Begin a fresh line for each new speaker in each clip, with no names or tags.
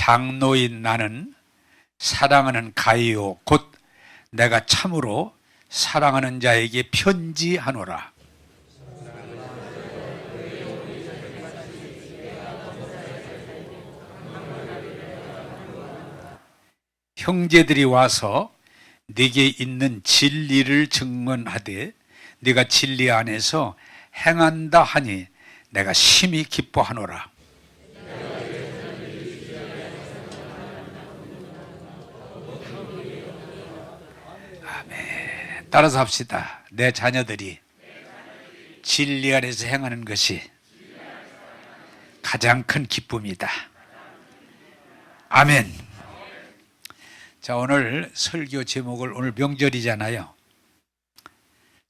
장로인 나는 사랑하는 가이오 곧 내가 참으로 사랑하는 자에게 편지하노라. 형제들이 와서 네게 있는 진리를 증언하되 네가 진리 안에서 행한다 하니 내가 심히 기뻐하노라. 아멘. 따라서 합시다. 내 자녀들이 진리 안에서 행하는 것이 가장 큰 기쁨이다. 아멘. 자, 오늘 설교 제목을, 오늘 명절이잖아요.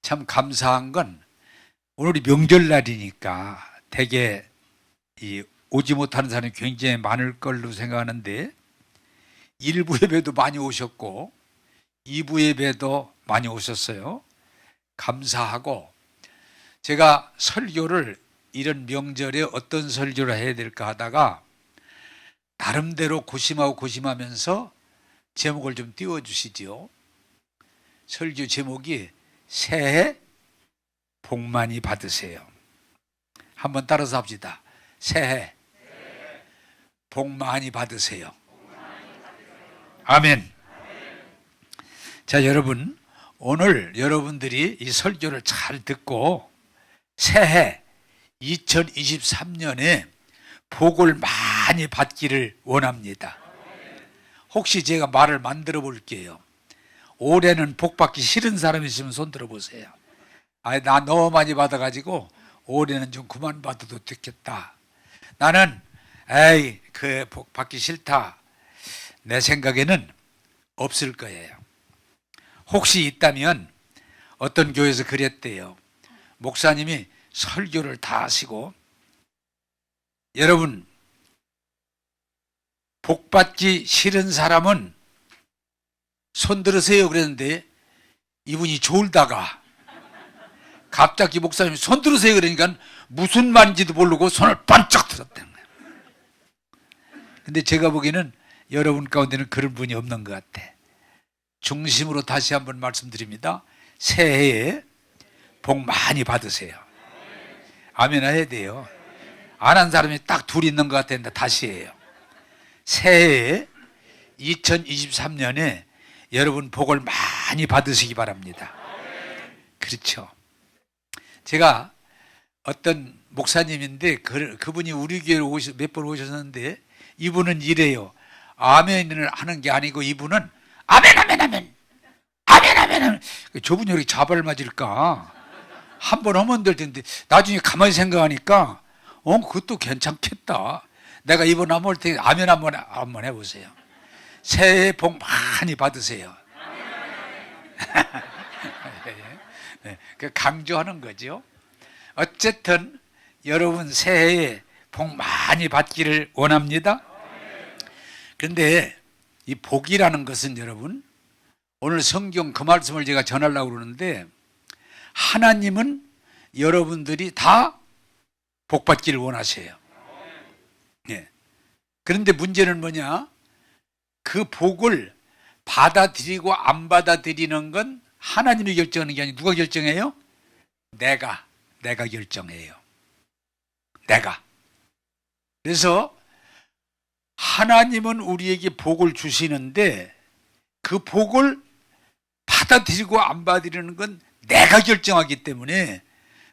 참 감사한 건 오늘이 명절날이니까 되게 오지 못하는 사람이 굉장히 많을 걸로 생각하는데 1부 예배도 많이 오셨고 2부 예배도 많이 오셨어요. 감사하고, 제가 설교를 이런 명절에 어떤 설교를 해야 될까 하다가 나름대로 고심하면서 제목을 좀 띄워주시지요. 설교 제목이 새해 복 많이 받으세요. 한번 따라서 합시다. 새해 복 많이 받으세요. 아멘. 자, 여러분, 오늘 여러분들이 이 설교를 잘 듣고 새해 2023년에 복을 많이 받기를 원합니다. 혹시 제가 말을 만들어 볼게요. 올해는 복 받기 싫은 사람이 있으면 손 들어보세요. 나 너무 많이 받아가지고 올해는 좀 그만 받아도 됐겠다. 나는 그 복 받기 싫다. 내 생각에는 없을 거예요. 혹시 있다면 어떤 교회에서 그랬대요. 목사님이 설교를 다 하시고 여러분, 복 받기 싫은 사람은 손 들으세요 그랬는데 이분이 졸다가 갑자기 목사님이 손 들으세요 그러니까 무슨 말인지도 모르고 손을 반짝 들었다는 거예요. 근데 제가 보기에는 여러분 가운데는 그런 분이 없는 것 같아. 중심으로 다시 한번 말씀드립니다. 새해에 복 많이 받으세요. 아멘 해야 돼요. 안 한 사람이 딱 둘 있는 것 같았는데 다시 해요. 새해 2023년에 여러분 복을 많이 받으시기 바랍니다. 그렇죠. 제가 어떤 목사님인데 그분이 우리 교회로 몇 번 오셨는데 이분은 이래요. 아멘을 하는 게 아니고 이분은 아멘 아멘 아멘 아멘 아멘 아멘. 저분이 이렇게 자발 맞을까? 한 번 하면 될 텐데 나중에 가만히 생각하니까 그것도 괜찮겠다. 내가 이번 한번 올 때 아멘 한번 해보세요. 새해 복 많이 받으세요. 강조하는 거죠. 어쨌든 여러분 새해에 복 많이 받기를 원합니다. 그런데 이 복이라는 것은 여러분, 오늘 성경 그 말씀을 제가 전하려고 그러는데 하나님은 여러분들이 다 복 받기를 원하세요. 그런데 문제는 뭐냐? 그 복을 받아들이고 안 받아들이는 건 하나님이 결정하는 게 아니고 누가 결정해요? 내가 결정해요. 내가. 그래서 하나님은 우리에게 복을 주시는데 그 복을 받아들이고 안 받아들이는 건 내가 결정하기 때문에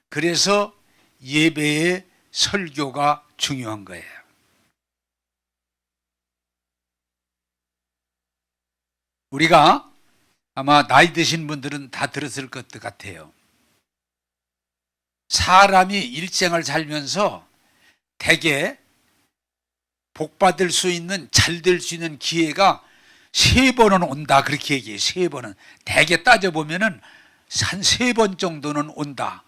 그래서 예배의 설교가 중요한 거예요. 우리가 아마 나이 드신 분들은 다 들었을 것 같아요. 사람이 일생을 살면서 대개 복받을 수 있는, 잘 될 수 있는 기회가 3번은 온다. 그렇게 얘기해요. 3번은. 대개 따져보면은 한 3번 정도는 온다.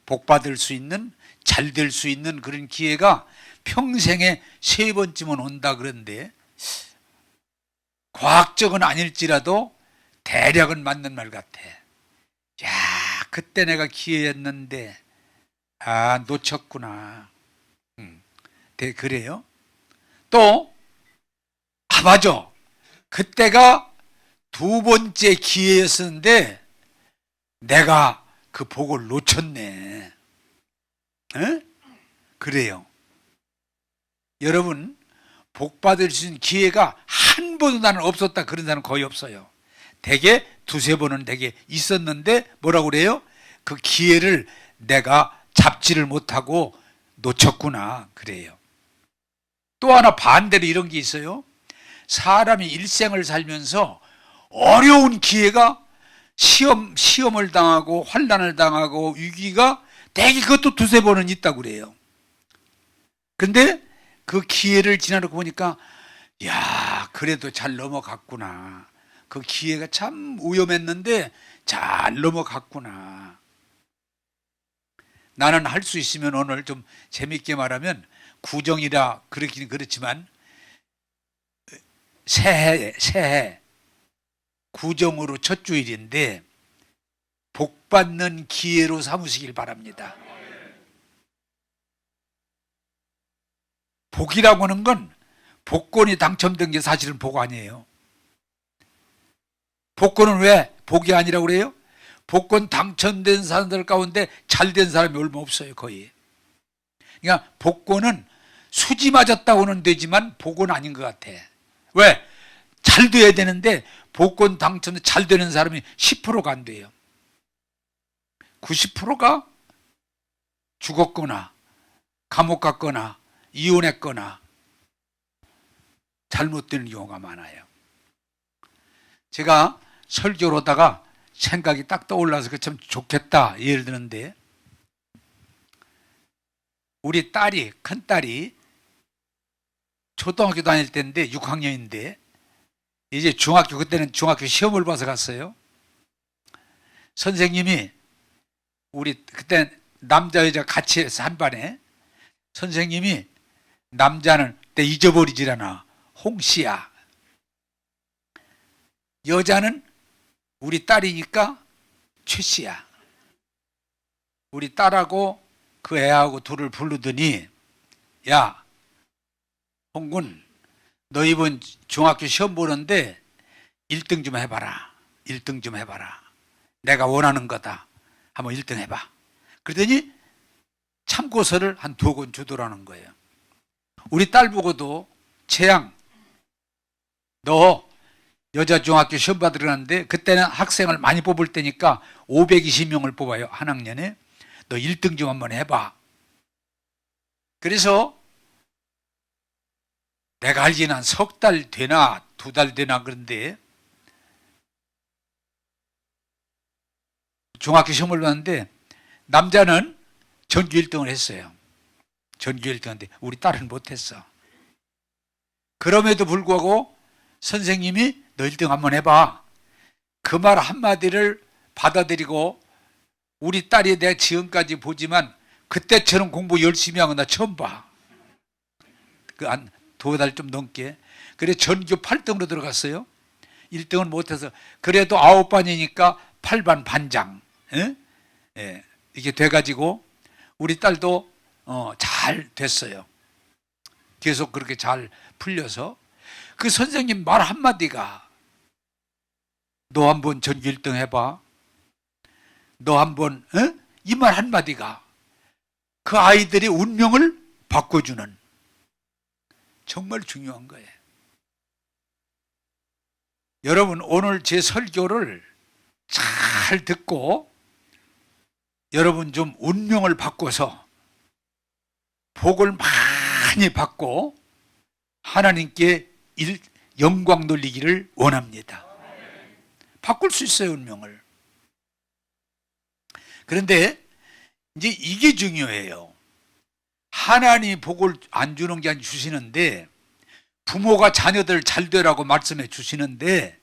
복받을 수 있는, 잘 될 수 있는 그런 기회가 평생에 3번쯤은 온다. 그런데 과학적은 아닐지라도 대략은 맞는 말 같아. 야, 그때 내가 기회였는데 놓쳤구나. 그래요. 또 맞아. 그때가 두 번째 기회였었는데 내가 그 복을 놓쳤네. 에? 그래요. 여러분, 복 받을 수 있는 기회가 한 번도 나는 없었다 그런 사람은 거의 없어요. 대개 두세 번은 대개 있었는데 뭐라고 그래요? 그 기회를 내가 잡지를 못하고 놓쳤구나 그래요. 또 하나 반대로 이런 게 있어요. 사람이 일생을 살면서 어려운 기회가 시험을 당하고 환난을 당하고 위기가 대개 그것도 두세 번은 있다고 그래요. 근데 그 기회를 지나놓고 보니까 야 그래도 잘 넘어갔구나. 그 기회가 참 위험했는데 잘 넘어갔구나. 나는 할 수 있으면 오늘 좀 재밌게 말하면 구정이라 그렇긴 그렇지만 새해 구정으로 첫 주일인데 복 받는 기회로 삼으시길 바랍니다. 복이라고 하는 건 복권이 당첨된 게 사실은 복 아니에요. 복권은 왜 복이 아니라고 그래요? 복권 당첨된 사람들 가운데 잘된 사람이 얼마 없어요, 거의. 그러니까 복권은 수지 맞았다고는 되지만 복은 아닌 것 같아. 왜? 잘 돼야 되는데 복권 당첨 잘 되는 사람이 10%가 안 돼요. 90%가 죽었거나 감옥 갔거나 이혼했거나 잘못되는 경우가 많아요. 제가 설교를 하다가 생각이 딱 떠올라서 그 참 좋겠다 예를 드는데, 우리 딸이 큰딸이 초등학교 다닐 때인데 6학년인데 이제 중학교, 그때는 중학교 시험을 봐서 갔어요. 선생님이 우리 그때 남자 여자 같이 해서 한 반에 선생님이 남자는 때 잊어버리질 않아 홍씨야, 여자는 우리 딸이니까 최씨야. 우리 딸하고 그 애하고 둘을 부르더니 야 홍군, 너 이번 중학교 시험 보는데 1등 좀 해봐라. 1등 좀 해봐라. 내가 원하는 거다. 한번 1등 해봐. 그러더니 참고서를 한 2권 주더라는 거예요. 우리 딸 보고도 채양, 너 여자 중학교 시험 받으러 갔는데 그때는 학생을 많이 뽑을 때니까 520명을 뽑아요, 한 학년에. 너 1등 좀 한번 해봐. 그래서 내가 알기는 한 석 달 되나 2달 되나 그런데 중학교 시험을 봤는데 남자는 전교 1등을 했어요. 전교 1등인데 우리 딸은 못했어. 그럼에도 불구하고 선생님이 너 1등 한번 해봐. 그 말 한마디를 받아들이고 우리 딸이 내가 지금까지 보지만 그때처럼 공부 열심히 하고 나 처음 봐. 그 한 2달 좀 넘게. 그래 전교 8등으로 들어갔어요. 1등은 못해서. 그래도 9반이니까 8반 반장. 예, 이게 돼가지고 우리 딸도 잘 됐어요. 계속 그렇게 잘 풀려서 그 선생님 말 한마디가 너 한번 전교 1등 해봐. 너 한번 이 말 한마디가 그 아이들의 운명을 바꿔주는 정말 중요한 거예요. 여러분 오늘 제 설교를 잘 듣고 여러분 좀 운명을 바꿔서 복을 많이 받고 하나님께 영광 돌리기를 원합니다. 바꿀 수 있어요, 운명을. 그런데 이제 이게 중요해요. 하나님이 복을 안 주는 게 아니라 주시는데, 부모가 자녀들 잘 되라고 말씀해 주시는데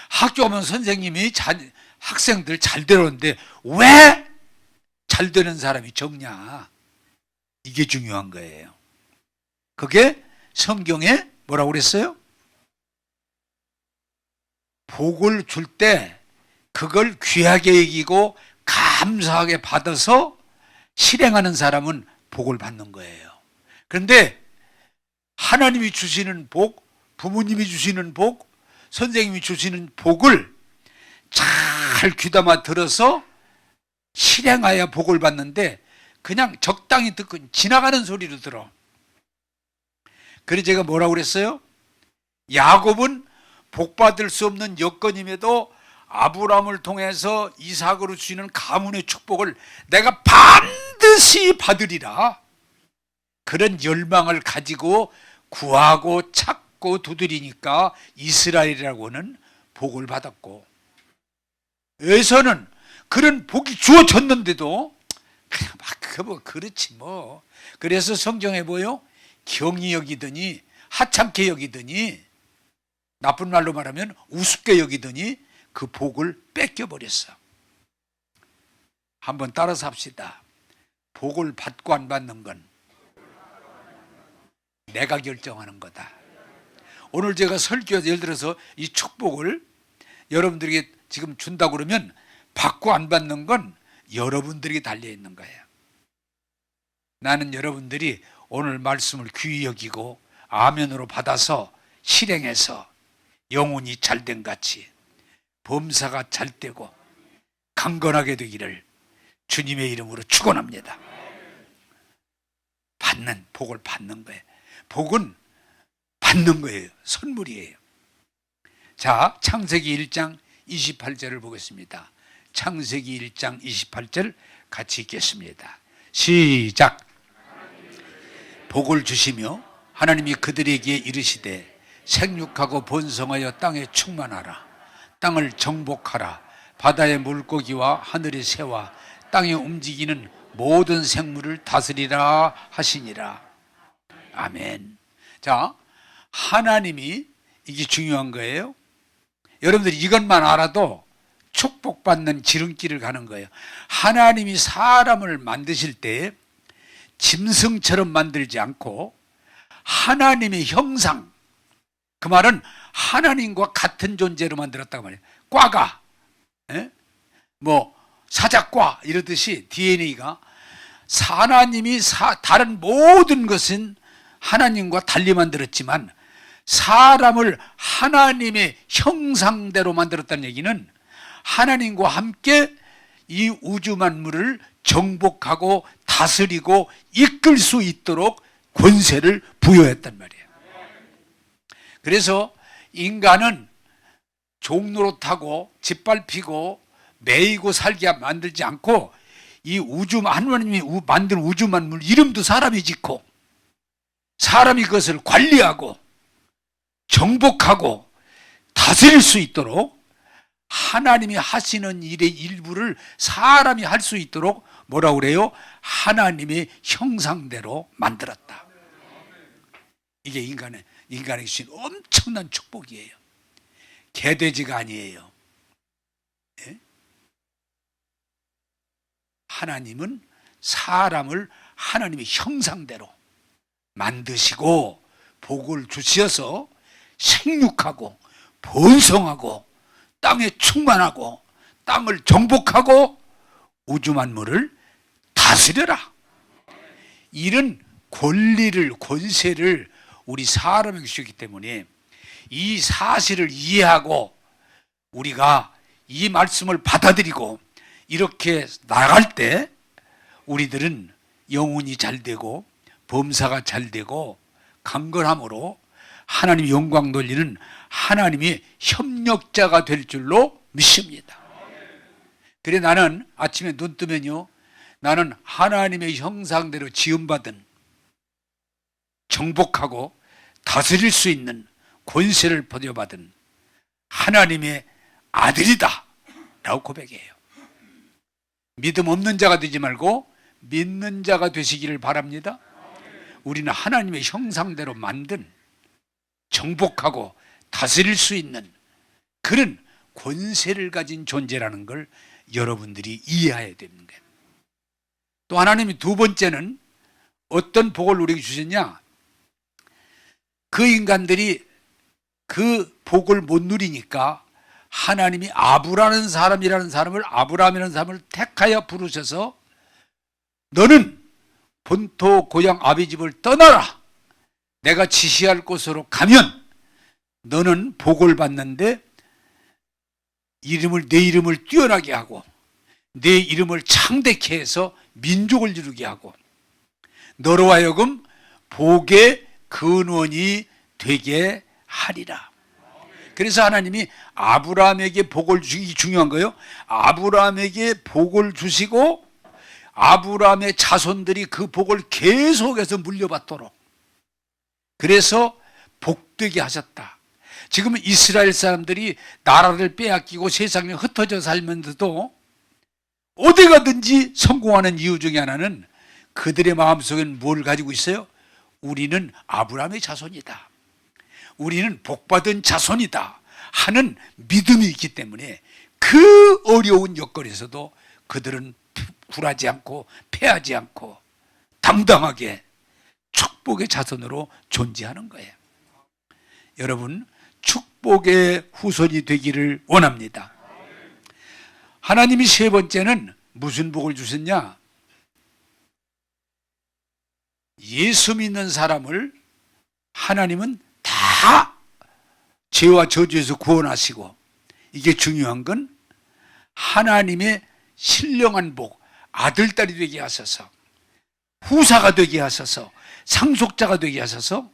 학교 오면 선생님이 학생들 잘 되라는데 왜 잘 되는 사람이 적냐? 이게 중요한 거예요. 그게 성경에 뭐라고 그랬어요? 복을 줄 때 그걸 귀하게 여기고 감사하게 받아서 실행하는 사람은 복을 받는 거예요. 그런데 하나님이 주시는 복, 부모님이 주시는 복, 선생님이 주시는 복을 잘 귀담아 들어서 실행하여 복을 받는데 그냥 적당히 듣고 지나가는 소리로 들어. 그래서 제가 뭐라고 그랬어요? 야곱은 복받을 수 없는 여건임에도 아브라함을 통해서 이삭으로 주시는 가문의 축복을 내가 반드시 받으리라. 그런 열망을 가지고 구하고 찾고 두드리니까 이스라엘이라고는 복을 받았고, 에서는 그런 복이 주어졌는데도 그냥 막 그렇지 뭐. 그래서 성경에 보여 경히 여기더니, 하찮게 여기더니, 나쁜 말로 말하면 우습게 여기더니 그 복을 뺏겨버렸어. 한번 따라서 합시다. 복을 받고 안 받는 건 내가 결정하는 거다. 오늘 제가 설교에서 예를 들어서 이 축복을 여러분들에게 지금 준다고 그러면 받고 안 받는 건 여러분들에게 달려있는 거예요. 나는 여러분들이 오늘 말씀을 귀히 여기고 아멘으로 받아서 실행해서 영혼이 잘된 같이 범사가 잘되고 강건하게 되기를 주님의 이름으로 축원합니다. 받는, 복을 받는 거예요. 복은 받는 거예요. 선물이에요. 자, 창세기 1장 28절을 보겠습니다. 창세기 1장 28절 같이 읽겠습니다. 시작. 복을 주시며 하나님이 그들에게 이르시되 생육하고 번성하여 땅에 충만하라. 땅을 정복하라. 바다의 물고기와 하늘의 새와 땅에 움직이는 모든 생물을 다스리라 하시니라. 아멘. 자, 하나님이, 이게 중요한 거예요. 여러분들이 이것만 알아도 축복받는 지름길을 가는 거예요. 하나님이 사람을 만드실 때 짐승처럼 만들지 않고 하나님의 형상, 그 말은 하나님과 같은 존재로 만들었다고 말해요. 꽈가, 사자과 이러듯이 DNA가 하나님이 다른 모든 것은 하나님과 달리 만들었지만 사람을 하나님의 형상대로 만들었다는 얘기는 하나님과 함께 이 우주 만물을 정복하고 다스리고 이끌 수 있도록 권세를 부여했단 말이에요. 그래서 인간은 종노릇하고 짓밟히고 매이고 살게 만들지 않고 이 하나님이 만든 우주 만물 이름도 사람이 짓고 사람이 그것을 관리하고 정복하고 다스릴 수 있도록 하나님이 하시는 일의 일부를 사람이 할 수 있도록 뭐라고 그래요? 하나님의 형상대로 만들었다. 이게 인간에 주신 엄청난 축복이에요. 개돼지가 아니에요. 예? 하나님은 사람을 하나님의 형상대로 만드시고 복을 주셔서 생육하고 번성하고 땅에 충만하고 땅을 정복하고 우주 만물을 다스려라. 이런 권세를 우리 사람에게 주셨기 때문에 이 사실을 이해하고 우리가 이 말씀을 받아들이고 이렇게 나갈 때 우리들은 영혼이 잘되고 범사가 잘되고 강건함으로 하나님의 영광 돌리는 하나님의 협력자가 될 줄로 믿습니다. 그래 나는 아침에 눈 뜨면요, 나는 하나님의 형상대로 지음받은 정복하고 다스릴 수 있는 권세를 부여받은 하나님의 아들이다 라고 고백해요. 믿음 없는 자가 되지 말고 믿는 자가 되시기를 바랍니다. 우리는 하나님의 형상대로 만든 정복하고 다스릴 수 있는 그런 권세를 가진 존재라는 걸 여러분들이 이해해야 되는 거예요. 또 하나님이 두 번째는 어떤 복을 우리에게 주셨냐? 그 인간들이 그 복을 못 누리니까 하나님이 아브라는 사람이라는 사람을 아브라함이라는 사람을 택하여 부르셔서 너는 본토 고향 아비 집을 떠나라. 내가 지시할 곳으로 가면 너는 복을 받는데 내 이름을 뛰어나게 하고 내 이름을 창대케 해서 민족을 이루게 하고 너로 하여금 복의 근원이 되게 하리라. 그래서 하나님이 아브라함에게 복을 주기 중요한 거예요. 아브라함에게 복을 주시고 아브라함의 자손들이 그 복을 계속해서 물려받도록 그래서 복되게 하셨다. 지금 이스라엘 사람들이 나라를 빼앗기고 세상에 흩어져 살면서도 어디 가든지 성공하는 이유 중에 하나는 그들의 마음속에는 뭘 가지고 있어요? 우리는 아브라함의 자손이다. 우리는 복받은 자손이다 하는 믿음이 있기 때문에 그 어려운 여건에서도 그들은 굴하지 않고 패하지 않고 당당하게 축복의 자손으로 존재하는 거예요. 여러분, 축복의 후손이 되기를 원합니다. 하나님이 세 번째는 무슨 복을 주셨냐? 예수 믿는 사람을 하나님은 다 죄와 저주에서 구원하시고, 이게 중요한 건 하나님의 신령한 복, 아들, 딸이 되게 하셔서 후사가 되게 하셔서 상속자가 되게 하셔서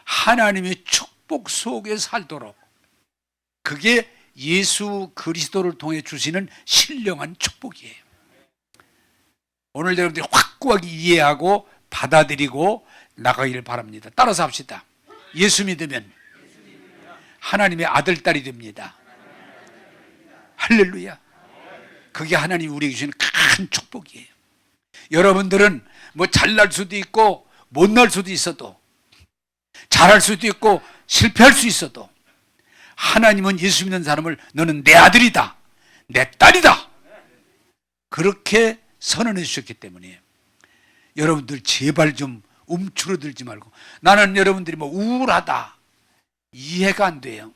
하나님의 축복 속에 살도록, 그게 예수 그리스도를 통해 주시는 신령한 축복이에요. 오늘 여러분들이 확고하게 이해하고 받아들이고 나가기를 바랍니다. 따라서 합시다. 예수 믿으면 하나님의 아들, 딸이 됩니다. 할렐루야. 그게 하나님이 우리에게 주시는 큰 축복이에요. 여러분들은 뭐 잘날 수도 있고 못날 수도 있어도, 잘할 수도 있고 실패할 수 있어도, 하나님은 예수 믿는 사람을 너는 내 아들이다, 내 딸이다, 그렇게 선언해 주셨기 때문에 여러분들 제발 좀 움츠러들지 말고, 나는 여러분들이 뭐 우울하다, 이해가 안 돼요.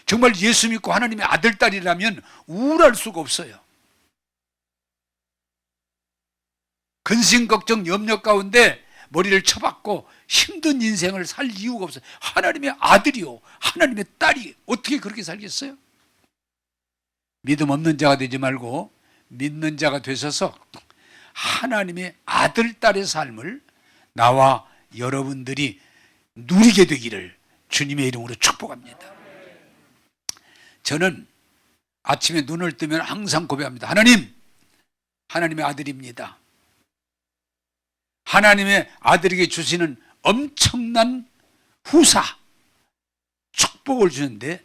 정말 예수 믿고 하나님의 아들, 딸이라면 우울할 수가 없어요. 근심, 걱정, 염려 가운데 머리를 쳐박고 힘든 인생을 살 이유가 없어요. 하나님의 아들이요, 하나님의 딸이 어떻게 그렇게 살겠어요? 믿음 없는 자가 되지 말고 믿는 자가 되셔서 하나님의 아들, 딸의 삶을 나와 여러분들이 누리게 되기를 주님의 이름으로 축복합니다. 저는 아침에 눈을 뜨면 항상 고백합니다. 하나님, 하나님의 아들입니다. 하나님의 아들에게 주시는 엄청난 후사, 축복을 주는데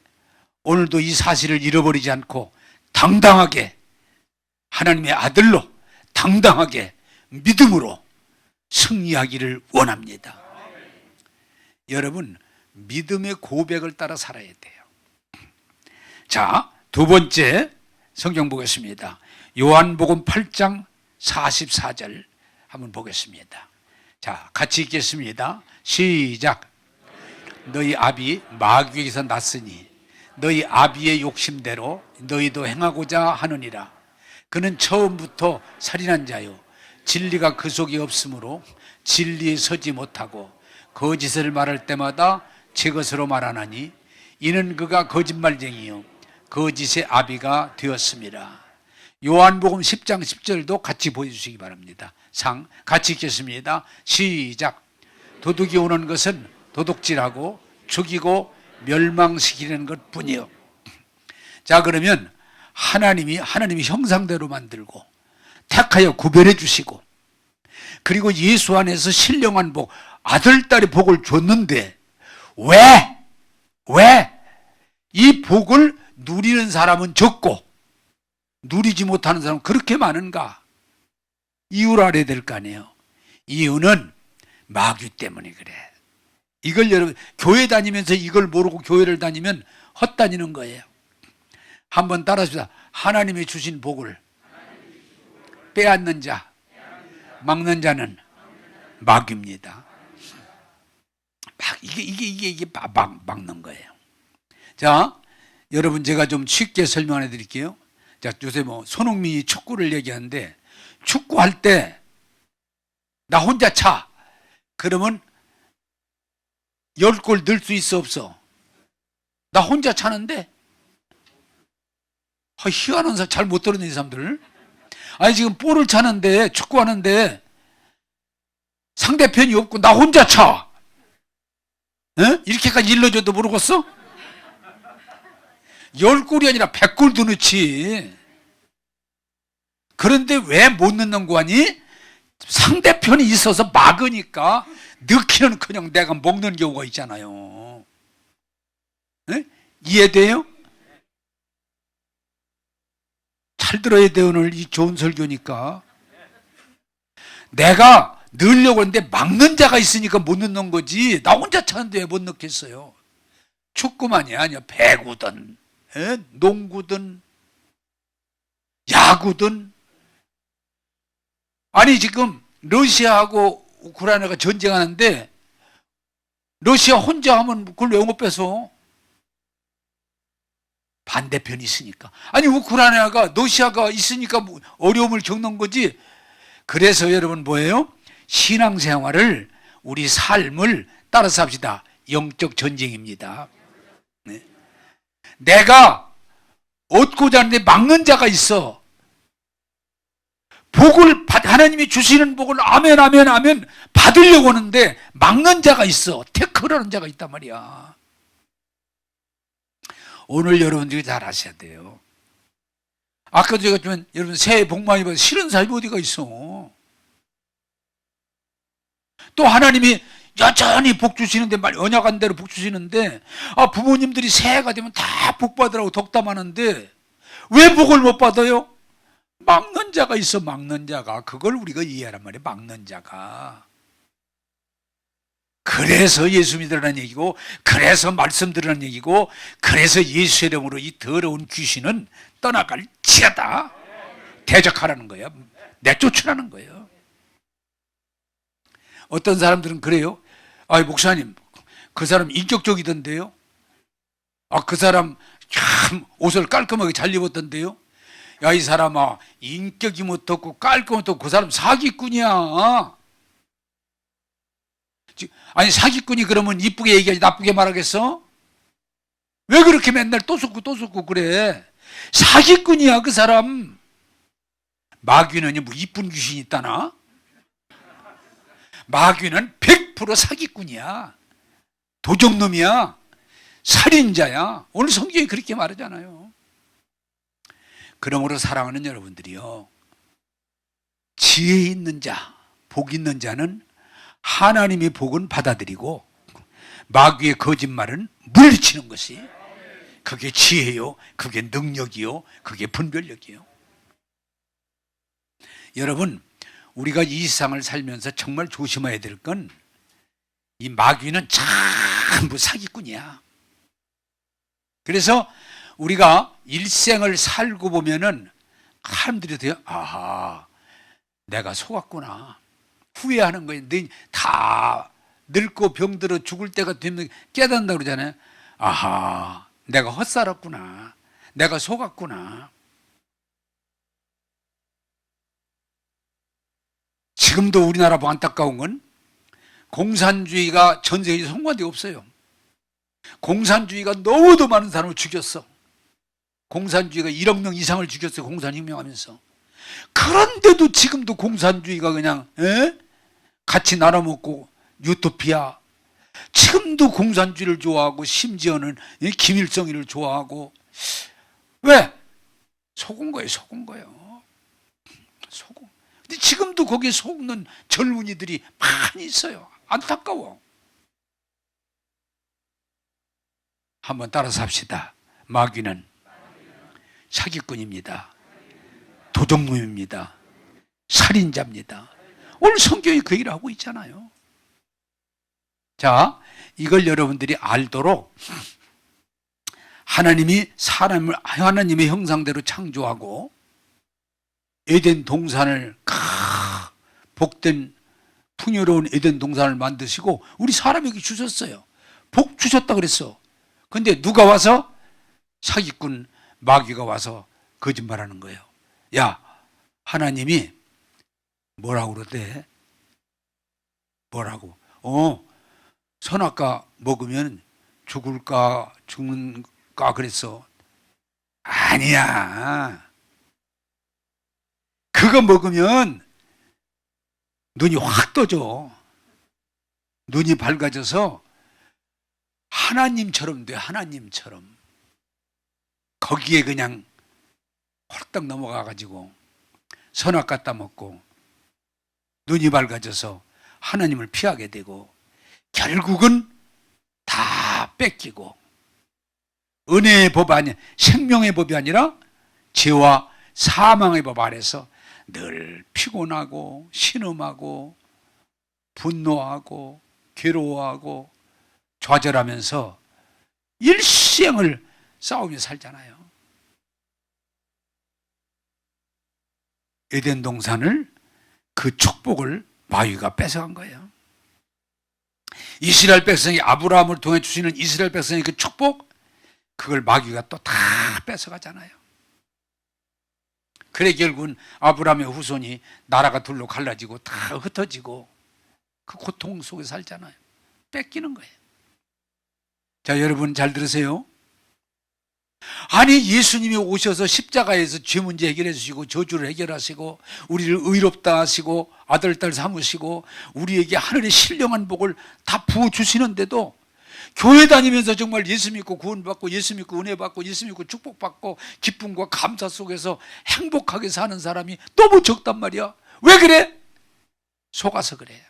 오늘도 이 사실을 잃어버리지 않고 당당하게 하나님의 아들로 당당하게 믿음으로 승리하기를 원합니다. 여러분, 믿음의 고백을 따라 살아야 돼요. 자, 두 번째 성경 보겠습니다. 요한복음 8장 44절 한번 보겠습니다. 자, 같이 읽겠습니다. 시작. 너희 아비 마귀에게서 났으니 너희 아비의 욕심대로 너희도 행하고자 하느니라. 그는 처음부터 살인한 자요, 진리가 그 속에 없으므로 진리에 서지 못하고 거짓을 말할 때마다 제 것으로 말하나니 이는 그가 거짓말쟁이요 거짓의 아비가 되었습니다. 요한복음 10장 10절도 같이 보여주시기 바랍니다. 같이 읽겠습니다. 시작. 도둑이 오는 것은 도둑질하고 죽이고 멸망시키는 것 뿐이요. 자, 그러면 하나님이 형상대로 만들고 택하여 구별해 주시고, 그리고 예수 안에서 신령한 복, 아들, 딸의 복을 줬는데 왜 이 복을 누리는 사람은 적고 누리지 못하는 사람은 그렇게 많은가? 이유를 알아야 될 거 아니에요. 이유는 마귀 때문에 그래. 이걸 여러분, 교회 다니면서 이걸 모르고 교회를 다니면 헛다니는 거예요. 한번 따라합시다. 하나님이 주신 복을 빼앗는 자, 막는 자는 마귀입니다. 이게 막는 거예요. 자, 여러분, 제가 좀 쉽게 설명해 드릴게요. 자, 요새 뭐 손흥민이 축구를 얘기하는데, 축구할 때 나 혼자 차, 그러면 10골 넣을 수 있어 없어? 나 혼자 차는데. 희한한 사람, 잘 못 들었네 이 사람들. 아니 지금 볼을 차는데, 축구하는데 상대편이 없고 나 혼자 차. 에? 이렇게까지 일러줘도 모르겠어? 10골이 아니라 100골도 넣지. 그런데 왜 못 넣는 거 아니? 상대편이 있어서 막으니까 넣기는커녕 내가 먹는 경우가 있잖아요. 에? 이해돼요? 잘 들어야 돼요. 오늘 이 좋은 설교니까. 내가 넣으려고 했는데 막는 자가 있으니까 못 넣는 거지. 나 혼자 차는데 왜 못 넣겠어요? 축구만이 아니야. 배구든 농구든 야구든. 아니 지금 러시아하고 우크라이나가 전쟁하는데 러시아 혼자 하면 그걸 왜 못 뺏어? 반대편이 있으니까. 아니 우크라이나가 러시아가 있으니까 어려움을 겪는 거지. 그래서 여러분 뭐예요? 신앙생활을, 우리 삶을 따라서 합시다. 영적 전쟁입니다. 네. 내가 얻고자 하는데 막는 자가 있어. 복을 하나님이 주시는 복을 아멘 아멘 아멘 받으려고 하는데 막는 자가 있어. 태클하는 자가 있단 말이야. 오늘 여러분들이 잘 아셔야 돼요. 아까도 제가 좀 여러분 새해 복 많이 받아. 싫은 사람이 어디가 있어. 또 하나님이 여전히 복 주시는데, 언약한 대로 복 주시는데, 부모님들이 새해가 되면 다 복 받으라고 덕담하는데 왜 복을 못 받아요? 막는 자가 있어. 막는 자가. 그걸 우리가 이해하란 말이에요. 막는 자가. 그래서 예수 믿으라는 얘기고, 그래서 말씀 들으라는 얘기고, 그래서 예수의 이름으로 이 더러운 귀신은 떠나갈 지어다. 대적하라는 거예요. 내쫓으라는 거예요. 어떤 사람들은 그래요. 목사님, 그 사람 인격적이던데요. 그 사람 참 옷을 깔끔하게 잘 입었던데요. 야, 이 사람아, 인격이 못없고 깔끔이 못없고 그 사람 사기꾼이야. 아니 사기꾼이 그러면 이쁘게 얘기하지 나쁘게 말하겠어? 왜 그렇게 맨날 또 쏟고 그래? 사기꾼이야 그 사람. 마귀는 뭐 이쁜 귀신이 있다나? 마귀는 100% 사기꾼이야. 도적놈이야. 살인자야. 오늘 성경이 그렇게 말하잖아요. 그러므로 사랑하는 여러분들이요, 지혜 있는 자, 복 있는 자는 하나님의 복은 받아들이고 마귀의 거짓말은 물리치는 것이, 그게 지혜요, 그게 능력이요, 그게 분별력이요. 여러분, 우리가 이 세상을 살면서 정말 조심해야 될 건, 이 마귀는 전부 사기꾼이야. 그래서 우리가 일생을 살고 보면은 사람들이 돼요. 아하, 내가 속았구나. 후회하는 거예요. 다 늙고 병들어 죽을 때가 되면 깨닫는다 그러잖아요. 아하, 내가 헛살았구나. 내가 속았구나. 지금도 우리나라 뭐 안타까운 건 공산주의가 전 세계에 성과돼 없어요. 공산주의가 너무도 많은 사람을 죽였어. 공산주의가 1억 명 이상을 죽였어요. 공산혁명하면서. 그런데도 지금도 공산주의가 그냥 같이 나눠 먹고 유토피아. 지금도 공산주의를 좋아하고 심지어는 김일성이를 좋아하고. 왜? 속은 거예요. 속은 거예요. 속은. 근데 지금도 거기에 속는 젊은이들이 많이 있어요. 안타까워. 한번 따라서 합시다. 마귀는 사기꾼입니다. 도적놈입니다. 살인자입니다. 오늘 성경이 그 얘기를 하고 있잖아요. 자, 이걸 여러분들이 알도록 하나님이 사람을 하나님의 형상대로 창조하고 에덴 동산을 복된 풍요로운 에덴 동산을 만드시고 우리 사람에게 주셨어요. 복 주셨다 그랬어. 근데 누가 와서? 사기꾼 마귀가 와서 거짓말하는 거예요. 야, 하나님이 뭐라고 그러대? 뭐라고? 선악과 먹으면 죽을까 죽는가 그랬어. 아니야. 그거 먹으면 눈이 확 떠져. 눈이 밝아져서 하나님처럼 돼. 하나님처럼. 거기에 그냥 홀딱 넘어가가지고 선악 갖다 먹고 눈이 밝아져서 하나님을 피하게 되고 결국은 다 뺏기고 은혜의 법 아니 생명의 법이 아니라 죄와 사망의 법 아래서 늘 피곤하고 신음하고 분노하고 괴로워하고 좌절하면서 일생을 싸우며 살잖아요. 에덴 동산을 그 축복을 마귀가 뺏어간 거예요. 이스라엘 백성이 아브라함을 통해 주시는 이스라엘 백성의 그 축복, 그걸 마귀가 또 다 뺏어가잖아요. 그래 결국은 아브라함의 후손이 나라가 둘로 갈라지고 다 흩어지고 그 고통 속에 살잖아요. 뺏기는 거예요. 자, 여러분 잘 들으세요. 아니 예수님이 오셔서 십자가에서 죄 문제 해결해 주시고 저주를 해결하시고 우리를 의롭다 하시고 아들 딸 삼으시고 우리에게 하늘의 신령한 복을 다 부어주시는데도 교회 다니면서 정말 예수 믿고 구원받고 예수 믿고 은혜 받고 예수 믿고 축복받고 기쁨과 감사 속에서 행복하게 사는 사람이 너무 적단 말이야. 왜 그래? 속아서 그래.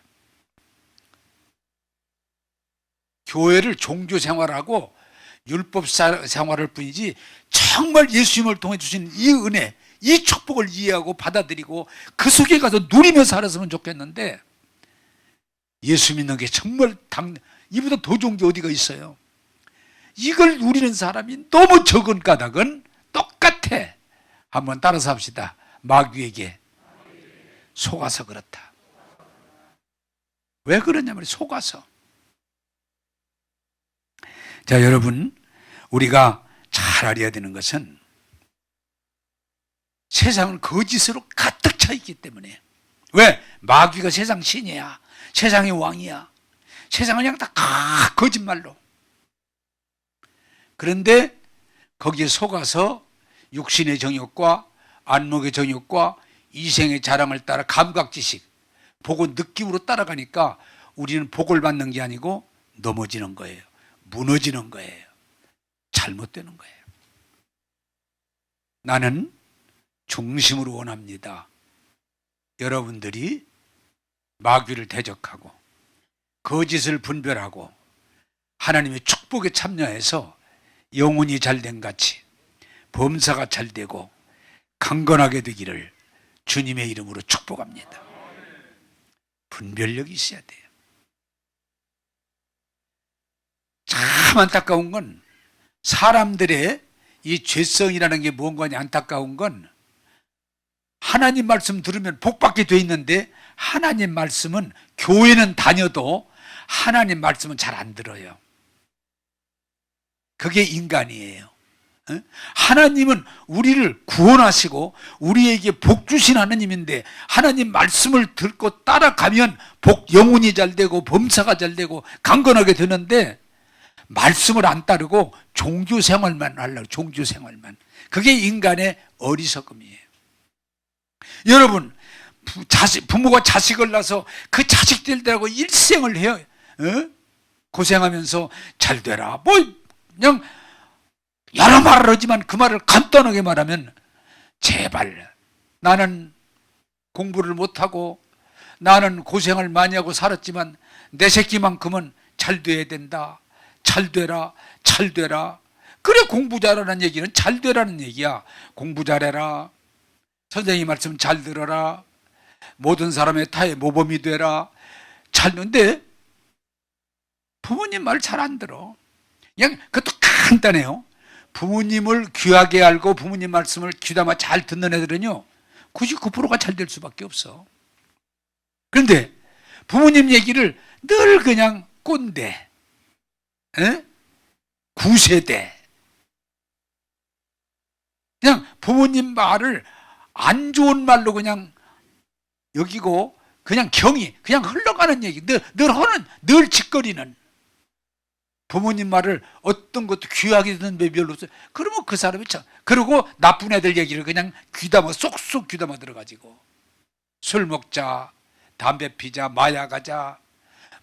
교회를 종교 생활하고 율법 생활할 뿐이지 정말 예수님을 통해 주신 이 은혜, 이 축복을 이해하고 받아들이고 그 속에 가서 누리며 살았으면 좋겠는데 예수 믿는 게 정말 이보다 더 좋은 게 어디가 있어요. 이걸 누리는 사람이 너무 적은 까닭은 똑같아. 한번 따라서 합시다. 마귀에게 속아서 그렇다. 왜 그러냐면 속아서. 자, 여러분, 우리가 잘 알아야 되는 것은 세상은 거짓으로 가득 차 있기 때문에. 왜? 마귀가 세상 신이야. 세상의 왕이야. 세상은 그냥 다 거짓말로. 그런데 거기에 속아서 육신의 정욕과 안목의 정욕과 이생의 자랑을 따라 감각지식, 보고 느낌으로 따라가니까 우리는 복을 받는 게 아니고 넘어지는 거예요. 무너지는 거예요. 잘못되는 거예요. 나는 중심으로 원합니다. 여러분들이 마귀를 대적하고 거짓을 분별하고 하나님의 축복에 참여해서 영혼이 잘된 같이 범사가 잘되고 강건하게 되기를 주님의 이름으로 축복합니다. 분별력이 있어야 돼요. 참 안타까운 건 사람들의 이 죄성이라는 게 뭔가 안타까운 건 하나님 말씀 들으면 복받게 돼 있는데 하나님 말씀은 교회는 다녀도 하나님 말씀은 잘 안 들어요. 그게 인간이에요. 하나님은 우리를 구원하시고 우리에게 복 주신 하나님인데 하나님 말씀을 듣고 따라가면 영혼이 잘 되고 범사가 잘 되고 강건하게 되는데 말씀을 안 따르고 종교 생활만 하려고. 종교 생활만. 그게 인간의 어리석음이에요. 여러분, 부모가 자식을 낳아서 그 자식들하고 일생을 해요. 고생하면서 잘 되라. 그냥 여러 말을 하지만 그 말을 간단하게 말하면 제발 나는 공부를 못하고 나는 고생을 많이 하고 살았지만 내 새끼만큼은 잘 돼야 된다. 잘 되라, 잘 되라. 그래, 공부 잘하라는 얘기는 잘 되라는 얘기야. 공부 잘해라. 선생님 말씀 잘 들어라. 모든 사람의 타의 모범이 되라. 잘 되는데 부모님 말 잘 안 들어. 그냥 그것도 간단해요. 부모님을 귀하게 알고 부모님 말씀을 귀담아 잘 듣는 애들은요 99%가 잘 될 수밖에 없어. 그런데 부모님 얘기를 늘 그냥 꼰대, 구세대, 그냥 부모님 말을 안 좋은 말로 그냥 여기고 그냥 경이 그냥 흘러가는 얘기, 늘 짓거리는. 부모님 말을 어떤 것도 귀하게 듣는 배 별로 없어요. 그러면 그 사람이 참, 그리고 나쁜 애들 얘기를 그냥 귀담아, 쏙쏙 귀담아 들어가지고 술 먹자, 담배 피자, 마약하자,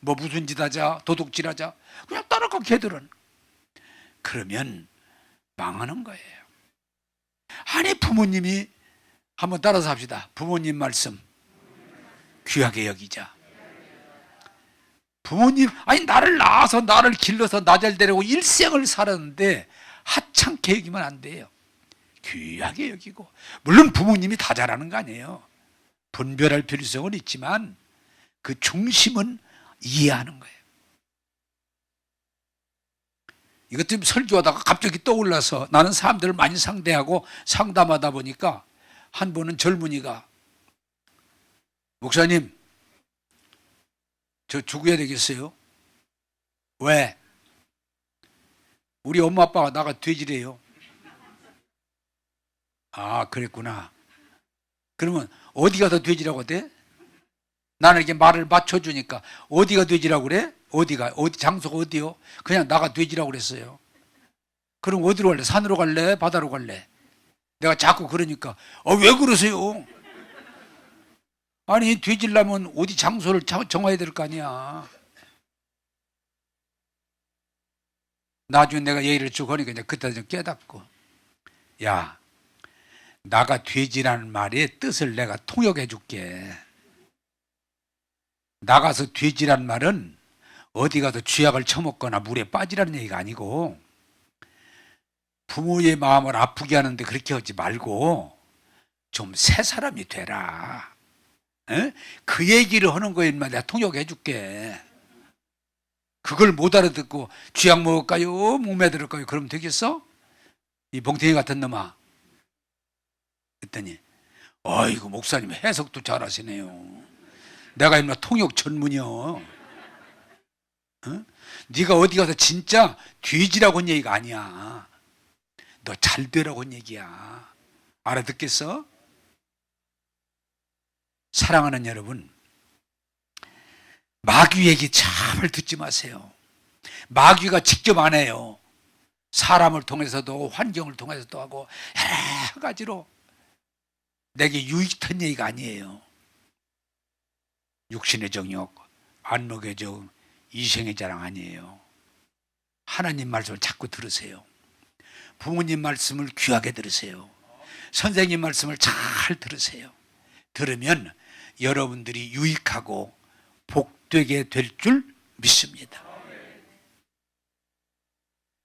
뭐 무슨 짓 하자, 도둑질하자, 그냥 따라가 걔들은. 그러면 망하는 거예요. 아니, 부모님이 한번 따라서 합시다. 부모님 말씀 귀하게 여기자. 부모님, 아니 나를 낳아서 나를 길러서 나 잘 되려고 일생을 살았는데 하찮게 여기면 안 돼요. 귀하게 여기고, 물론 부모님이 다 잘하는 거 아니에요. 분별할 필요성은 있지만 그 중심은 이해하는 거예요. 이것 때문에 설교하다가 갑자기 떠올라서 나는 사람들을 많이 상대하고 상담하다 보니까 한 번은 젊은이가, 목사님 저 죽어야 되겠어요? 왜? 우리 엄마 아빠가 나가 돼지래요. 아, 그랬구나. 그러면 어디가 더 돼지라고 돼? 나는 이렇게 말을 맞춰주니까 어디가 돼지라고 그래? 어디가? 어디 장소가 어디요? 그냥 나가 돼지라고 그랬어요. 그럼 어디로 갈래? 산으로 갈래? 바다로 갈래? 내가 자꾸 그러니까 왜 그러세요? 아니, 돼지려면 어디 장소를 정해야 될 거 아니야. 나중에 내가 얘기를 쭉 하니까 이제 그때 좀 깨닫고, 야, 나가 돼지라는 말의 뜻을 내가 통역해 줄게. 나가서 돼지란 말은 어디 가서 쥐약을 처먹거나 물에 빠지라는 얘기가 아니고, 부모의 마음을 아프게 하는데 그렇게 하지 말고 좀 새 사람이 되라. 에? 그 얘기를 하는 거에 내가 통역해 줄게. 그걸 못 알아듣고 쥐약 먹을까요? 몸에 들을까요? 그러면 되겠어? 이 봉태기 같은 놈아. 그랬더니 아이고, 목사님 해석도 잘하시네요. 내가 임마 통역 전문이요. 어? 네가 어디 가서 진짜 돼지라고 한 얘기가 아니야. 너 잘 되라고 한 얘기야. 알아듣겠어? 사랑하는 여러분, 마귀 얘기 참을 듣지 마세요. 마귀가 직접 안 해요. 사람을 통해서도 환경을 통해서도 하고 여러 가지로 내게 유익한 얘기가 아니에요. 육신의 정욕, 안목의 정, 이생의 자랑 아니에요. 하나님 말씀을 자꾸 들으세요. 부모님 말씀을 귀하게 들으세요. 선생님 말씀을 잘 들으세요. 들으면 여러분들이 유익하고 복되게 될 줄 믿습니다.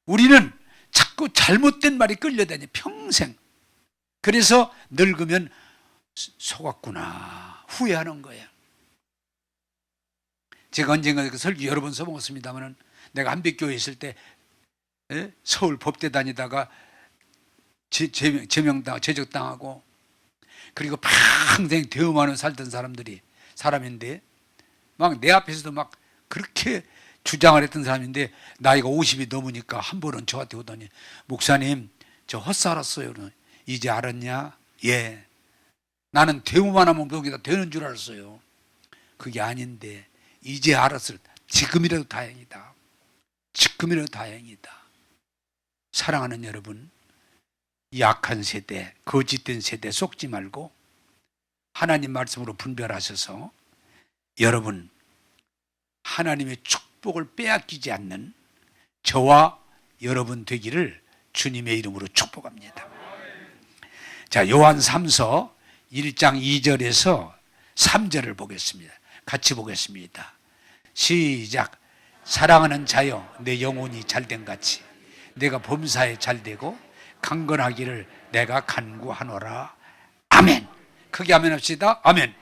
우리는 자꾸 잘못된 말이 끌려다니 평생. 그래서 늙으면 속았구나 후회하는 거예요. 제가 언젠가 그 설교 여러 번 써먹었습니다만, 내가 한빛교회에 있을 때 서울 법대 다니다가 제적당하고, 그리고 평생 대음하는 살던 사람인데 막 내 앞에서도 막 그렇게 주장을 했던 사람인데, 나이가 50이 넘으니까 한 번은 저한테 오더니, 목사님 저 헛살았어요. 이제 알았냐? 예. 나는 대우만 하면 거기다 되는 줄 알았어요. 그게 아닌데 이제 알았을, 지금이라도 다행이다. 지금이라도 다행이다. 사랑하는 여러분, 이 악한 세대, 거짓된 세대 속지 말고 하나님 말씀으로 분별하셔서 여러분 하나님의 축복을 빼앗기지 않는 저와 여러분 되기를 주님의 이름으로 축복합니다. 자, 요한 3서 1장 2절에서 3절을 보겠습니다. 같이 보겠습니다. 시작. 사랑하는 자여, 내 영혼이 잘된 같이 내가 범사에 잘되고 강건하기를 내가 간구하노라. 아멘. 크게 아멘 합시다. 아멘.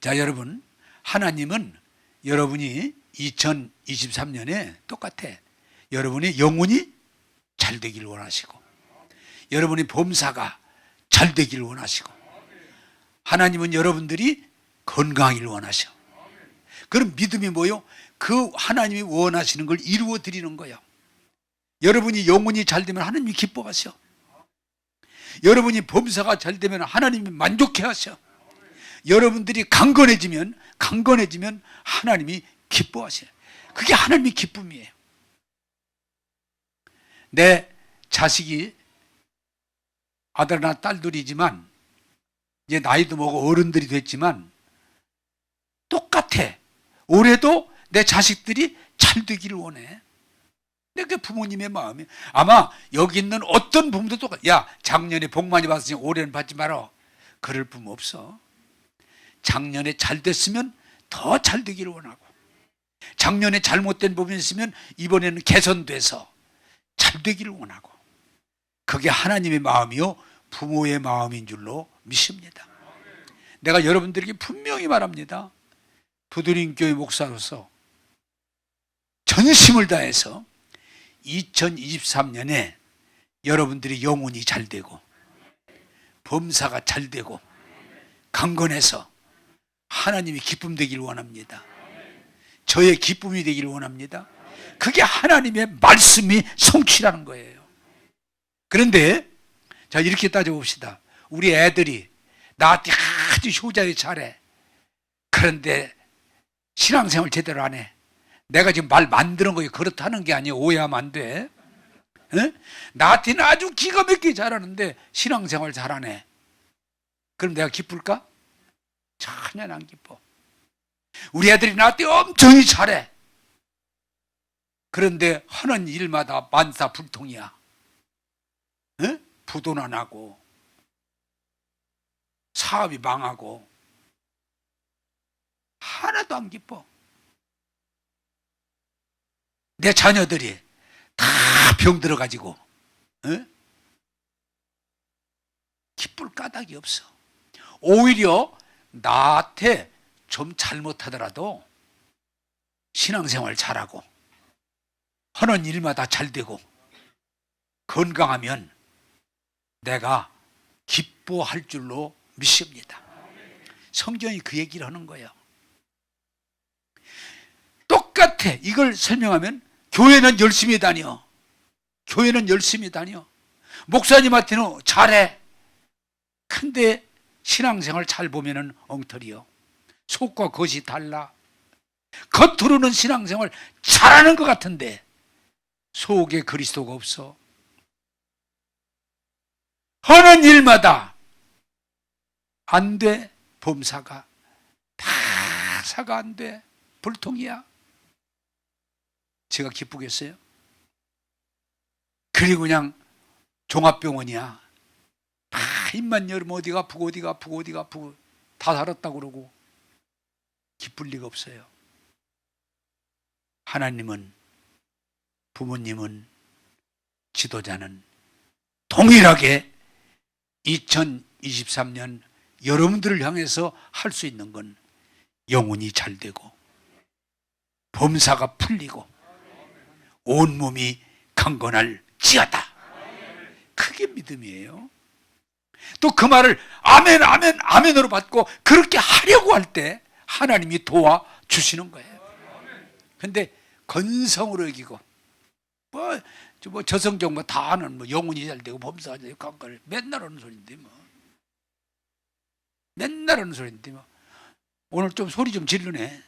자, 여러분, 하나님은 여러분이 2023년에 똑같아. 여러분의 영혼이 잘 되길 원하시고, 여러분의 범사가 잘 되길 원하시고, 하나님은 여러분들이 건강하길 원하셔. 그럼 믿음이 뭐요? 그 하나님이 원하시는 걸 이루어 드리는 거예요. 여러분이 영혼이 잘 되면 하나님이 기뻐하셔. 여러분이 범사가 잘 되면 하나님이 만족해 하셔. 여러분들이 강건해지면 하나님이 기뻐하셔. 그게 하나님의 기쁨이에요. 내 자식이 아들이나 딸들이지만 이제 나이도 먹고 어른들이 됐지만 똑같아. 올해도 내 자식들이 잘 되기를 원해. 그게 부모님의 마음이. 아마 여기 있는 어떤 부모도 똑같아. 야, 작년에 복 많이 받았으니 올해는 받지 마라. 그럴 부모 없어. 작년에 잘 됐으면 더 잘 되기를 원하고, 작년에 잘못된 부분이 있으면 이번에는 개선돼서 잘 되기를 원하고, 그게 하나님의 마음이요 부모의 마음인 줄로 믿습니다. 내가 여러분들에게 분명히 말합니다. 부두림교회 목사로서 전심을 다해서 2023년에 여러분들이 영혼이 잘 되고 범사가 잘 되고 강건해서 하나님이 기쁨 되기를 원합니다. 저의 기쁨이 되기를 원합니다. 그게 하나님의 말씀이 성취라는 거예요. 그런데 자, 이렇게 따져봅시다. 우리 애들이 나한테 아주 효자에 잘해. 그런데 신앙생활 제대로 안 해. 내가 지금 말 만드는 거에 그렇다는 게 아니에요. 오해하면 안 돼. 에? 나한테는 아주 기가 막히게 잘하는데 신앙생활 잘하네. 그럼 내가 기쁠까? 전혀 안 기뻐. 우리 애들이 나한테 엄청 잘해. 그런데 하는 일마다 만사불통이야. 에? 부도는 안 하고 사업이 망하고 하나도 안 기뻐. 내 자녀들이 다 병들어가지고 기쁠 까닭이 없어. 오히려 나한테 좀 잘못하더라도 신앙생활 잘하고 하는 일마다 잘 되고 건강하면 내가 기뻐할 줄로 믿습니다. 성경이 그 얘기를 하는 거예요. 똑같아. 이걸 설명하면 교회는 열심히 다녀. 교회는 열심히 다녀. 목사님한테는 잘해. 근데 신앙생활 잘 보면은 엉터리요. 속과 겉이 달라. 겉으로는 신앙생활 잘하는 것 같은데 속에 그리스도가 없어. 하는 일마다 안 돼. 범사가 다 사가 안 돼. 불통이야. 제가 기쁘겠어요? 그리고 그냥 종합병원이야. 다 입만 열면 어디가 아프고 어디가 아프고 어디가 아프고 다 살았다고 그러고 기쁠 리가 없어요. 하나님은, 부모님은, 지도자는 동일하게 2023년 여러분들을 향해서 할 수 있는 건 영혼이 잘 되고 범사가 풀리고 온몸이 강건할 지어다. 그게 믿음이에요. 또 그 말을 아멘 아멘 아멘으로 받고 그렇게 하려고 할 때 하나님이 도와주시는 거예요. 근데 건성으로 여기고 뭐 저성경 뭐 다 아는 뭐 영혼이 잘 되고 범사가 잘 되고 강건을 맨날 하는 소리인데 뭐 맨날 하는 소리인데 뭐 오늘 좀 소리 좀 지르네.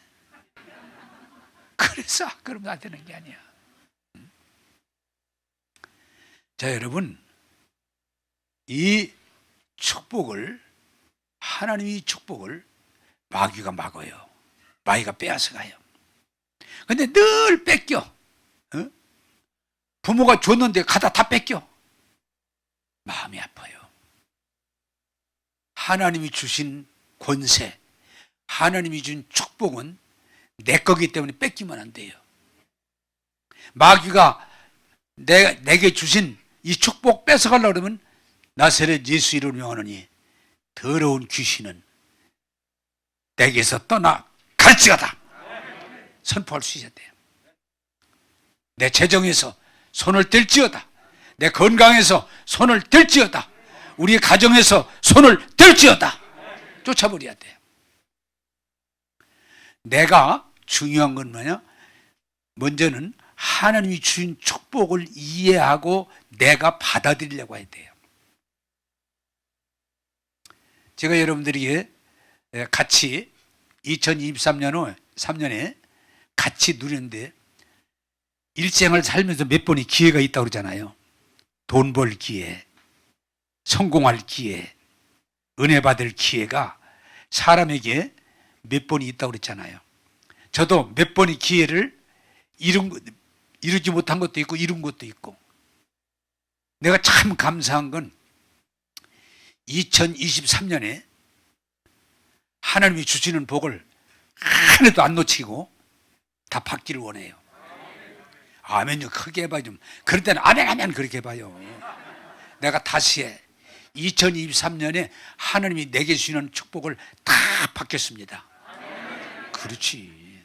그래서 그러면 안 되는 게 아니야. 자, 여러분, 이 축복을, 하나님이 축복을 마귀가 막아요. 마귀가 빼앗아가요. 근데 늘 뺏겨. 부모가 줬는데 가다 다 뺏겨. 마음이 아파요. 하나님이 주신 권세, 하나님이 준 축복은 내 거기 때문에 뺏기면 안 돼요. 마귀가 내게 주신 이 축복 뺏어가려고 그러면 나사렛 예수 이름으로 명하노니 더러운 귀신은 내게서 떠나 갈지어다. 선포할 수 있어야 돼요. 내 재정에서 손을 뗄지어다. 내 건강에서 손을 뗄지어다. 우리 가정에서 손을 뗄지어다. 쫓아버려야 돼요. 내가 중요한 건 뭐냐? 먼저는 하나님이 주신 축복을 이해하고 내가 받아들이려고 해야 돼요. 제가 여러분들에게 같이 2023년에 같이 누리는데 일생을 살면서 몇 번의 기회가 있다고 그러잖아요. 돈 벌 기회, 성공할 기회, 은혜 받을 기회가 사람에게 몇 번이 있다고 그랬잖아요. 저도 몇 번의 기회를 이루지 못한 것도 있고 이룬 것도 있고, 내가 참 감사한 건 2023년에 하나님이 주시는 복을 하나도 안 놓치고 다 받기를 원해요. 아멘요. 크게 해봐요. 좀 그럴 때는 아멘 아멘 그렇게 해봐요. 내가 다시 해. 2023년에 하나님이 내게 주시는 축복을 다 받겠습니다. 그렇지.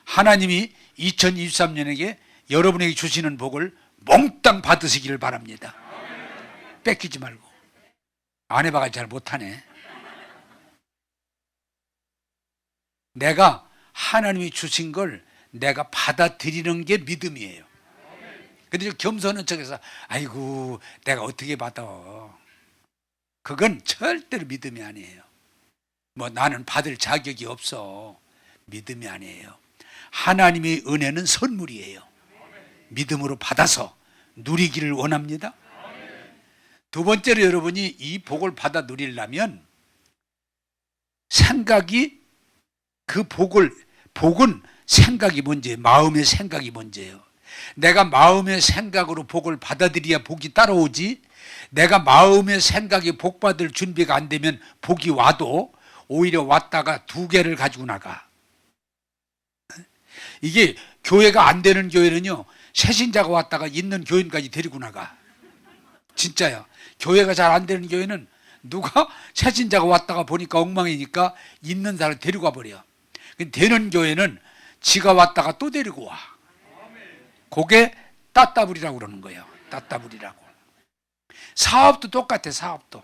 하나님이 2023년에게 여러분에게 주시는 복을 몽땅 받으시기를 바랍니다. 뺏기지 말고. 안 해봐가 잘 못하네. 내가 하나님이 주신 걸 내가 받아들이는 게 믿음이에요. 근데 겸손한 척해서 아이고 내가 어떻게 받아. 그건 절대로 믿음이 아니에요. 뭐 나는 받을 자격이 없어. 믿음이 아니에요. 하나님의 은혜는 선물이에요. 믿음으로 받아서 누리기를 원합니다. 두 번째로 여러분이 이 복을 받아 누리려면 생각이, 그 복은 생각이 문제예요. 마음의 생각이 문제예요. 내가 마음의 생각으로 복을 받아들여야 복이 따라오지, 내가 마음의 생각이 복 받을 준비가 안 되면 복이 와도 오히려 왔다가 두 개를 가지고 나가. 이게 교회가 안 되는 교회는요, 새신자가 왔다가 있는 교인까지 데리고 나가. 진짜야. 교회가 잘 안 되는 교회는 누가 새신자가 왔다가 보니까 엉망이니까 있는 사람을 데리고 와버려. 되는 교회는 지가 왔다가 또 데리고 와. 그게 따따블이라고 그러는 거예요. 따따블이라고. 사업도 똑같아. 사업도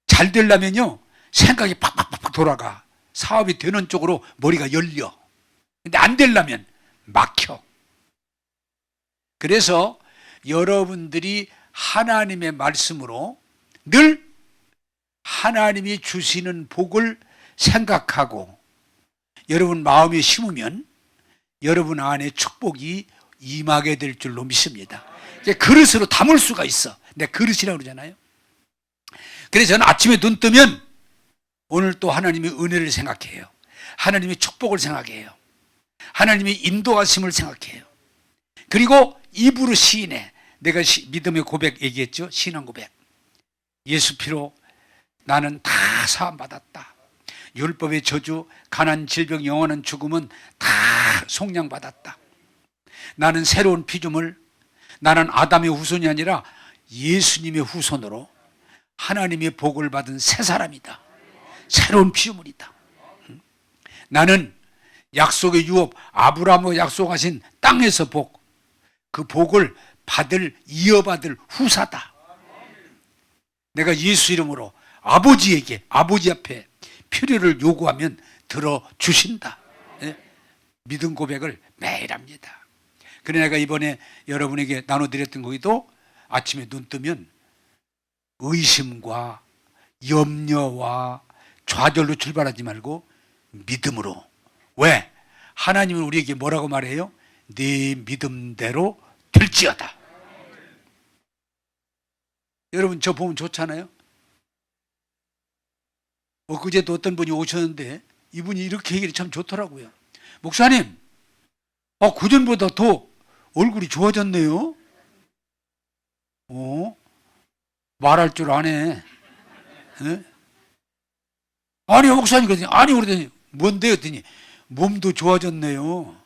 잘 되려면요 생각이 팍팍팍 돌아가. 사업이 되는 쪽으로 머리가 열려. 근데 안 되려면 막혀. 그래서 여러분들이 하나님의 말씀으로 늘 하나님이 주시는 복을 생각하고 여러분 마음에 심으면 여러분 안에 축복이 임하게 될 줄로 믿습니다. 그릇으로 담을 수가 있어. 내가 그릇이라고 그러잖아요. 그래서 저는 아침에 눈 뜨면 오늘 또 하나님의 은혜를 생각해요. 하나님의 축복을 생각해요. 하나님의 인도하심을 생각해요. 그리고 입으로 시인해. 내가 믿음의 고백 얘기했죠. 신앙 고백. 예수 피로 나는 다 사함받았다. 율법의 저주, 가난, 질병, 영원한 죽음은 다 속량받았다. 나는 새로운 피조물, 나는 아담의 후손이 아니라 예수님의 후손으로 하나님의 복을 받은 새 사람이다. 새로운 피조물이다. 나는 약속의 유업, 아브라함과 약속하신 땅에서 복, 그 복을 이어받을 후사다. 내가 예수 이름으로 아버지에게, 아버지 앞에 필요를 요구하면 들어주신다. 믿음 고백을 매일 합니다. 그래 내가 이번에 여러분에게 나눠드렸던 거기도 아침에 눈 뜨면 의심과 염려와 좌절로 출발하지 말고 믿음으로. 왜? 하나님은 우리에게 뭐라고 말해요? 네 믿음대로 될지어다. 여러분 저 보면 좋잖아요. 그제도 어떤 분이 오셨는데 이분이 이렇게 얘기를 참 좋더라고요. 목사님, 그전보다 더 얼굴이 좋아졌네요. 말할 줄 아네. 아니요 목사님. 그랬더니 아니 그러더니 뭔데요? 그랬더니 몸도 좋아졌네요.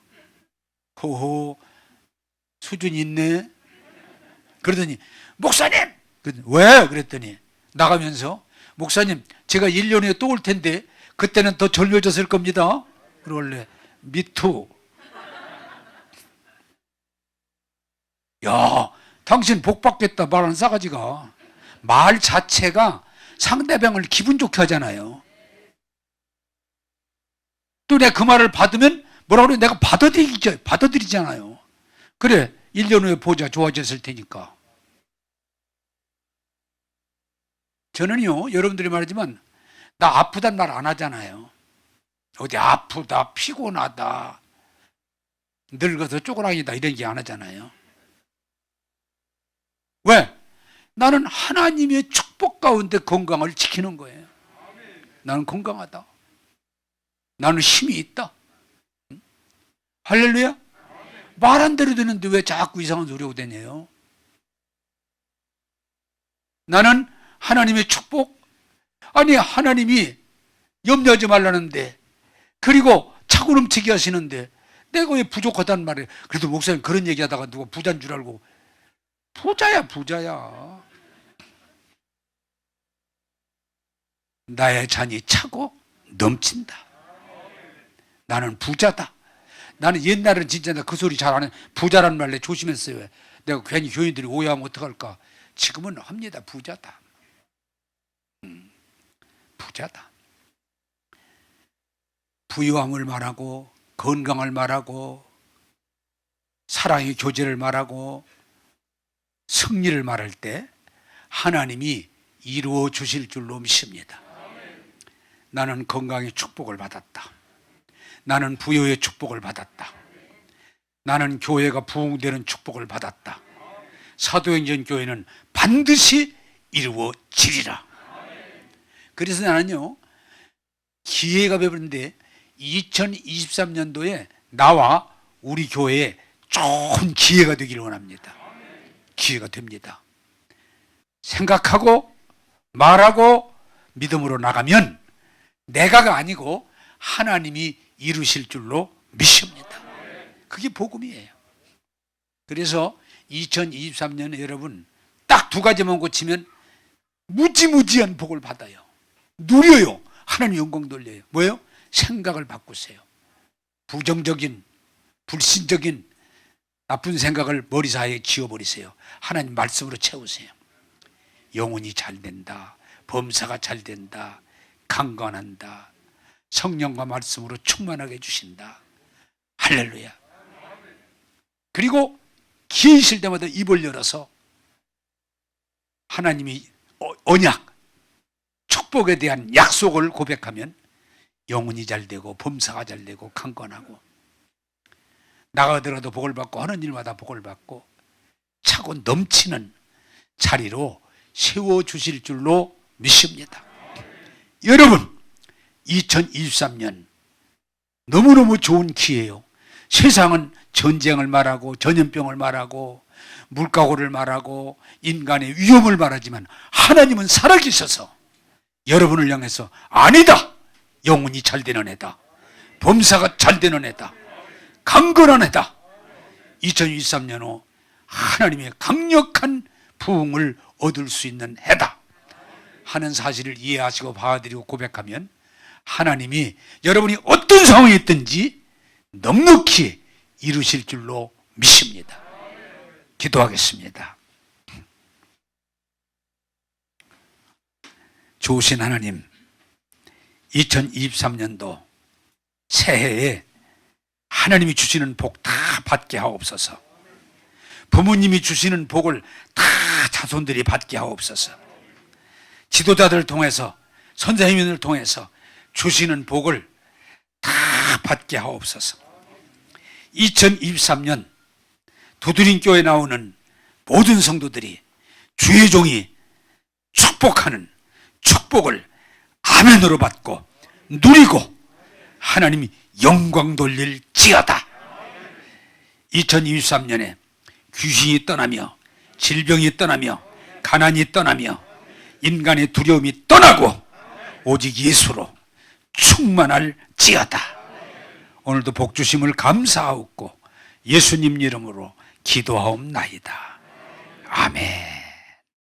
호호, 수준이 있네. 그러더니 목사님! 왜? 그랬더니 나가면서 목사님 제가 1년 후에 또 올 텐데 그때는 더 젊어졌을 겁니다. 그럴래. 미투. 야, 당신 복 받겠다 말하는 싸가지가. 말 자체가 상대방을 기분 좋게 하잖아요. 또 내가 그 말을 받으면 뭐라고 그래? 내가 받아들이잖아요. 그래, 1년 후에 보자. 좋아졌을 테니까. 저는요, 여러분들이 말하지만 나 아프단 말 안 하잖아요. 어디 아프다, 피곤하다, 늙어서 쪼그라기다 이런 얘기 안 하잖아요. 왜? 나는 하나님의 축복 가운데 건강을 지키는 거예요. 나는 건강하다. 나는 힘이 있다. 할렐루야? 말 안 대로 되는데 왜 자꾸 이상한 소리 하고 다녀요? 나는 하나님의 축복? 아니, 하나님이 염려하지 말라는데, 그리고 차고 넘치게 하시는데 내가 왜 부족하단 말이에요. 그래도 목사님 그런 얘기하다가 누가 부자인 줄 알고. 부자야, 부자야. 나의 잔이 차고 넘친다. 나는 부자다. 나는 옛날에는 진짜 그 소리 잘 안 해. 부자라는 말에 조심했어요. 내가 괜히 교인들이 오해하면 어떡할까. 지금은 합니다. 부자다. 부자다. 부유함을 말하고, 건강을 말하고, 사랑의 교제를 말하고, 승리를 말할 때 하나님이 이루어 주실 줄로 믿습니다. 나는 건강의 축복을 받았다. 나는 부여의 축복을 받았다. 나는 교회가 부흥되는 축복을 받았다. 사도행전 교회는 반드시 이루어지리라. 그래서 나는요, 기회가 배부른데 2023년도에 나와 우리 교회에 좋은 기회가 되기를 원합니다. 기회가 됩니다. 생각하고 말하고 믿음으로 나가면 내가가 아니고 하나님이 이루실 줄로 믿습니다. 그게 복음이에요. 그래서 2023년에 여러분 딱 두 가지만 고치면 무지무지한 복을 받아요. 누려요. 하나님 영광 돌려요. 뭐예요? 생각을 바꾸세요. 부정적인, 불신적인 나쁜 생각을 머리사이에 지워버리세요. 하나님 말씀으로 채우세요. 영혼이 잘 된다. 범사가 잘 된다. 강건한다. 성령과 말씀으로 충만하게 해주신다. 할렐루야. 그리고 기회 있을 때마다 입을 열어서 하나님이 언약, 축복에 대한 약속을 고백하면 영혼이 잘 되고 범사가 잘 되고 강건하고 나가더라도 복을 받고 하는 일마다 복을 받고 차고 넘치는 자리로 세워주실 줄로 믿습니다. 여러분 2023년 너무너무 좋은 기회예요. 세상은 전쟁을 말하고 전염병을 말하고 물가고를 말하고 인간의 위험을 말하지만 하나님은 살아계셔서 여러분을 향해서 아니다! 영혼이 잘 되는 애다. 범사가 잘 되는 애다. 강건한 애다. 2023년 후 하나님의 강력한 부흥을 얻을 수 있는 해다 하는 사실을 이해하시고 봐드리고 고백하면 하나님이 여러분이 어떤 상황에 있든지 넉넉히 이루실 줄로 믿습니다. 기도하겠습니다. 좋으신 하나님, 2023년도 새해에 하나님이 주시는 복 다 받게 하옵소서. 부모님이 주시는 복을 다 자손들이 받게 하옵소서. 지도자들을 통해서 선생님을 통해서 주시는 복을 다 받게 하옵소서. 2023년 두드림교에 나오는 모든 성도들이 주의 종이 축복하는 축복을 아멘으로 받고 누리고 하나님이 영광 돌릴지어다. 2023년에 귀신이 떠나며 질병이 떠나며 가난이 떠나며 인간의 두려움이 떠나고 오직 예수로 충만할지어다. 오늘도 복 주심을 감사하옵고 예수님 이름으로 기도하옵나이다. 아멘.